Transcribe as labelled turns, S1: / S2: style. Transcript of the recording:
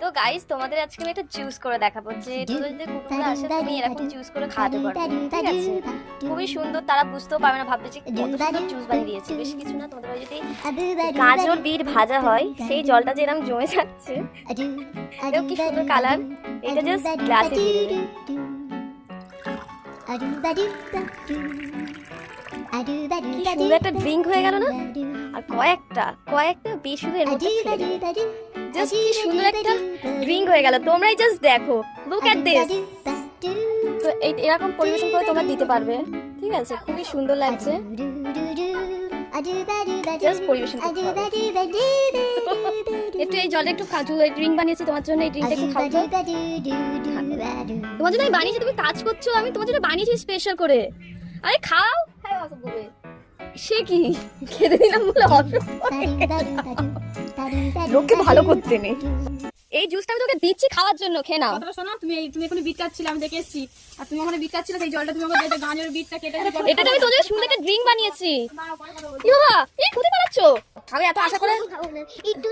S1: তো গাইস তোমাদের আজকে আমি একটা জুস করে দেখাবো যে তোদের যদি কুকুররা আসে তুমি এরকম জুস করে খাওয়াতে পারবে, ঠিক আছে? খুবই সুন্দর, তারা বুঝতেও পারবে না, ভাববে যে কত সুন্দর জুস বানিয়ে দিয়েছে। বেশি কিছু না, তোমাদের যদি গাজর বিট ভাজা হয় সেই জলটা যে এরকম জমে যাচ্ছে, এরকম কি সুন্দর কালার, এটা জাস্ট গ্লাসে দিয়ে দেবে। কি সুন্দর একটা ড্রিঙ্ক হয়ে গেল না? আর কয়েকটা বিট শুধু এর মধ্যে ফেলে দেবে। জাস্ট কি সুন্দর একটা ড্রিঙ্ক হয়ে গেল। তোমরাই জাস্ট দেখো, লুক এট দিস। তো এরকম পরিবেশন করে তোমরা দিতে পারবে, ঠিক আছে? খুবই সুন্দর লাগছে। জাস্ট পরিবেশন করতে হবে। একটু এই জলে একটু খাজু ড্রিঙ্ক বানিয়েছি তোমার জন্য, এই ড্রিঙ্কটা একটু খাও তো। তোমার জন্য আমি বানিয়েছি, তুমি কাজ করছো, আমি তোমার জন্য বানিয়েছি স্পেশাল করে। আরে খাও। সে কি খেতে দিলাম বলে লোককে ভালো করতে নেই। এই জুসটা আমি তোকে দিচ্ছি খাওয়ার জন্য, খেয়ে নাও।
S2: কথাটা শোনো, তুমি এখানে বিট কাটছিলে, আমি দেখে এসেছি। আর তুমি ওখানে বিট কাটছিলে, সেই জলটা তুমি আমাকে দিয়ে গাজরের বিটটা কেটে
S1: এটা আমি তোদের সুন্দর একটা ড্রিঙ্ক বানিয়েছি। কি বাবা এই খুঁজে পাচ্ছ? আমি এত আশা করে
S3: একটু